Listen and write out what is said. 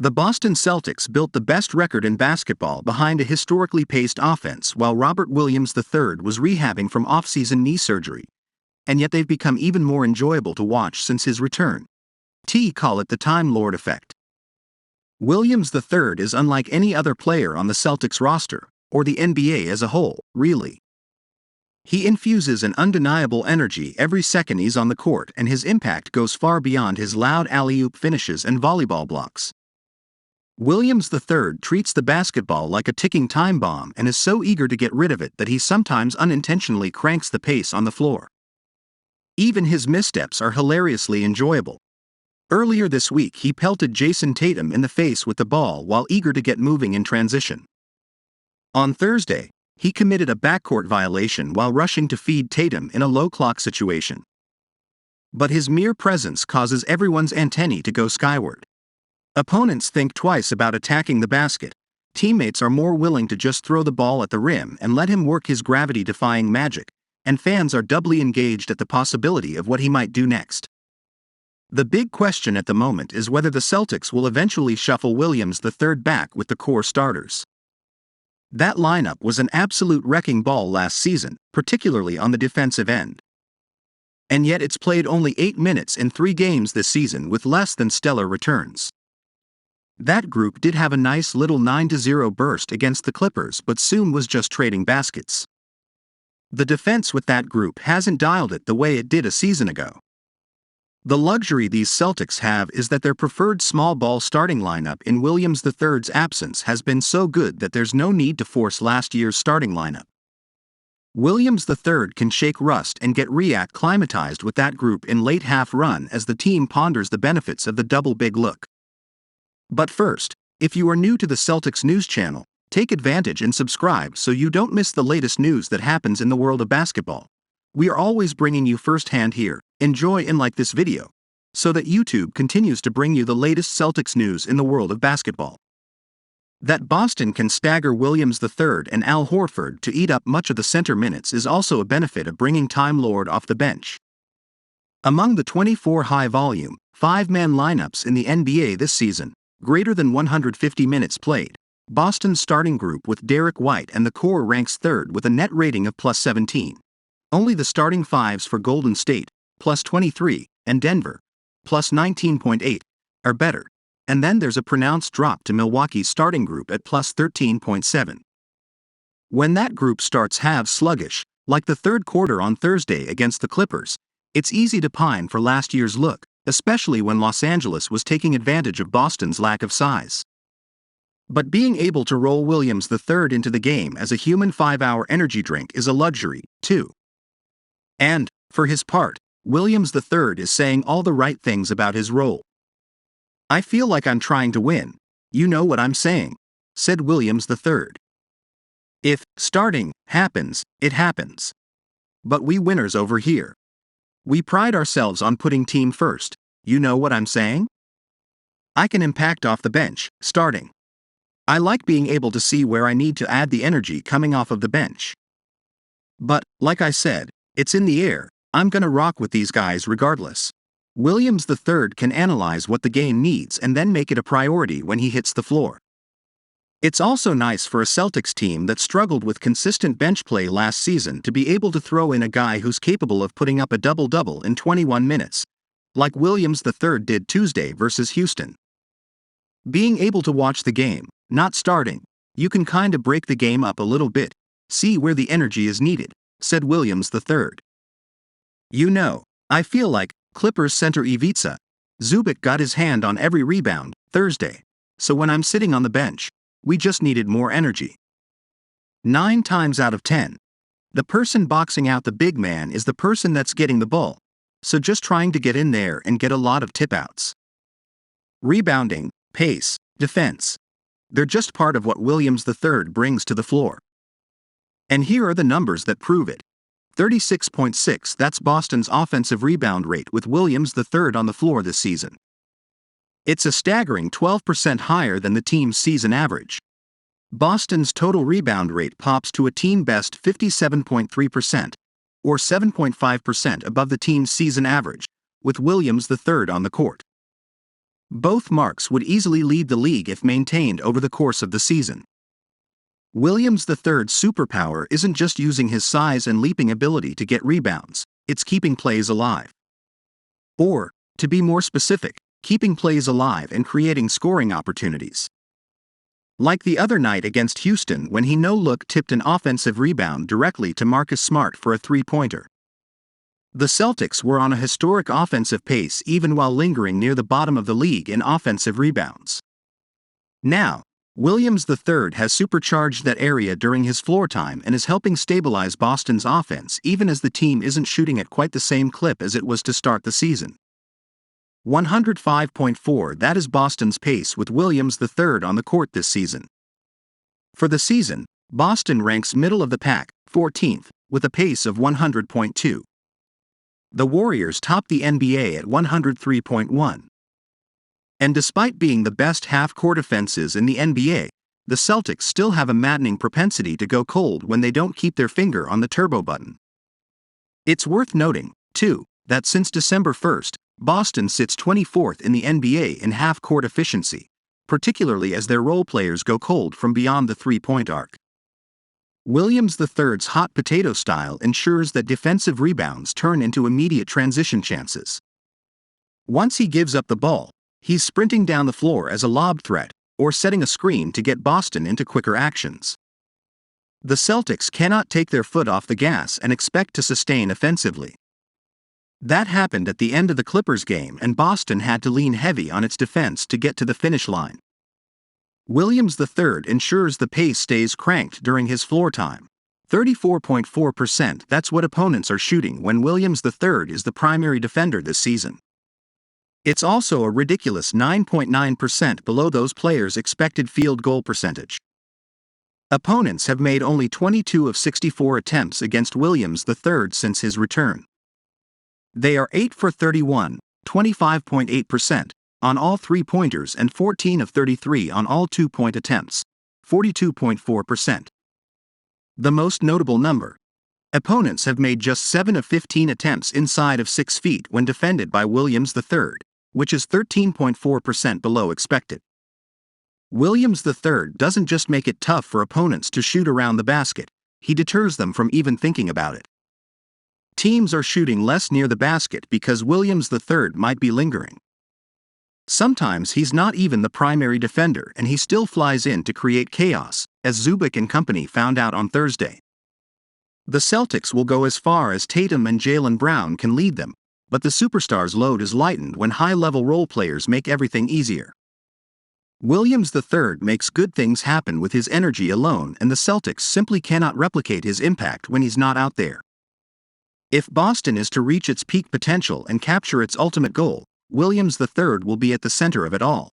The Boston Celtics built the best record in basketball behind a historically paced offense while Robert Williams III was rehabbing from off-season knee surgery, and yet they've become even more enjoyable to watch since his return. Call it the Time Lord effect. Williams III is unlike any other player on the Celtics roster, or the NBA as a whole, really. He infuses an undeniable energy every second he's on the court, and his impact goes far beyond his loud alley-oop finishes and volleyball blocks. Williams III treats the basketball like a ticking time bomb and is so eager to get rid of it that he sometimes unintentionally cranks the pace on the floor. Even his missteps are hilariously enjoyable. Earlier this week he pelted Jason Tatum in the face with the ball while eager to get moving in transition. On Thursday, he committed a backcourt violation while rushing to feed Tatum in a low clock situation. But his mere presence causes everyone's antennae to go skyward. Opponents think twice about attacking the basket, teammates are more willing to just throw the ball at the rim and let him work his gravity-defying magic, and fans are doubly engaged at the possibility of what he might do next. The big question at the moment is whether the Celtics will eventually shuffle Williams III back with the core starters. That lineup was an absolute wrecking ball last season, particularly on the defensive end. And yet it's played only 8 minutes in 3 games this season with less than stellar returns. That group did have a nice little 9-0 burst against the Clippers, but soon was just trading baskets. The defense with that group hasn't dialed it the way it did a season ago. The luxury these Celtics have is that their preferred small ball starting lineup in Williams III's absence has been so good that there's no need to force last year's starting lineup. Williams III can shake rust and get reacclimatized with that group in late half run as the team ponders the benefits of the double big look. But first, if you are new to the Celtics news channel, take advantage and subscribe so you don't miss the latest news that happens in the world of basketball. We are always bringing you firsthand here. Enjoy and like this video, so that YouTube continues to bring you the latest Celtics news in the world of basketball. That Boston can stagger Williams III and Al Horford to eat up much of the center minutes is also a benefit of bringing Time Lord off the bench. Among the 24 high-volume, 5-man lineups in the NBA this season, greater than 150 minutes played, Boston's starting group with Derek White and the core ranks third with a net rating of +17. Only the starting fives for Golden State, +23, and Denver, +19.8, are better, and then there's a pronounced drop to Milwaukee's starting group at +13.7. When that group starts halves sluggish, like the third quarter on Thursday against the Clippers, it's easy to pine for last year's look, especially when Los Angeles was taking advantage of Boston's lack of size. But being able to roll Williams III into the game as a human 5-hour energy drink is a luxury, too. And, for his part, Williams III is saying all the right things about his role. "I feel like I'm trying to win, you know what I'm saying," said Williams III. "If starting happens, it happens. But we winners over here. We pride ourselves on putting team first, you know what I'm saying? I can impact off the bench, starting. I like being able to see where I need to add the energy coming off of the bench. But, like I said, it's in the air, I'm gonna rock with these guys regardless." Williams III can analyze what the game needs and then make it a priority when he hits the floor. It's also nice for a Celtics team that struggled with consistent bench play last season to be able to throw in a guy who's capable of putting up a double-double in 21 minutes, like Williams III did Tuesday versus Houston. "Being able to watch the game, not starting, you can kinda break the game up a little bit, see where the energy is needed," said Williams III. "You know, I feel like Clippers center Ivica Zubac got his hand on every rebound Thursday, so when I'm sitting on the bench, we just needed more energy. 9 times out of 10, the person boxing out the big man is the person that's getting the ball, so just trying to get in there and get a lot of tip-outs. Rebounding, pace, defense. They're just part of what Williams III brings to the floor. And here are the numbers that prove it. 36.6, that's Boston's offensive rebound rate with Williams III on the floor this season. It's a staggering 12% higher than the team's season average. Boston's total rebound rate pops to a team-best 57.3%, or 7.5% above the team's season average, with Williams III on the court. Both marks would easily lead the league if maintained over the course of the season. Williams III's superpower isn't just using his size and leaping ability to get rebounds, it's keeping plays alive. Or, to be more specific, keeping plays alive and creating scoring opportunities. Like the other night against Houston when he no-look tipped an offensive rebound directly to Marcus Smart for a three-pointer. The Celtics were on a historic offensive pace even while lingering near the bottom of the league in offensive rebounds. Now, Williams III has supercharged that area during his floor time and is helping stabilize Boston's offense even as the team isn't shooting at quite the same clip as it was to start the season. 105.4 That is Boston's pace with Williams III on the court this season. For the season, Boston ranks middle of the pack, 14th, with a pace of 100.2. The Warriors top the NBA at 103.1. And despite being the best half-court offenses in the NBA, the Celtics still have a maddening propensity to go cold when they don't keep their finger on the turbo button. It's worth noting, too, that since December 1st, Boston sits 24th in the NBA in half-court efficiency, particularly as their role players go cold from beyond the three-point arc. Williams III's hot potato style ensures that defensive rebounds turn into immediate transition chances. Once he gives up the ball, he's sprinting down the floor as a lob threat, or setting a screen to get Boston into quicker actions. The Celtics cannot take their foot off the gas and expect to sustain offensively. That happened at the end of the Clippers game and Boston had to lean heavy on its defense to get to the finish line. Williams III ensures the pace stays cranked during his floor time. 34.4% That's what opponents are shooting when Williams III is the primary defender this season. It's also a ridiculous 9.9% below those players' expected field goal percentage. Opponents have made only 22 of 64 attempts against Williams III since his return. They are 8 for 31, 25.8%, on all three-pointers and 14 of 33 on all two-point attempts, 42.4%. The most notable number. Opponents have made just 7 of 15 attempts inside of 6 feet when defended by Williams III, which is 13.4% below expected. Williams III doesn't just make it tough for opponents to shoot around the basket, he deters them from even thinking about it. Teams are shooting less near the basket because Williams III might be lingering. Sometimes he's not even the primary defender and he still flies in to create chaos, as Zubac and company found out on Thursday. The Celtics will go as far as Tatum and Jaylen Brown can lead them, but the superstars' load is lightened when high-level role players make everything easier. Williams III makes good things happen with his energy alone and the Celtics simply cannot replicate his impact when he's not out there. If Boston is to reach its peak potential and capture its ultimate goal, Williams III will be at the center of it all.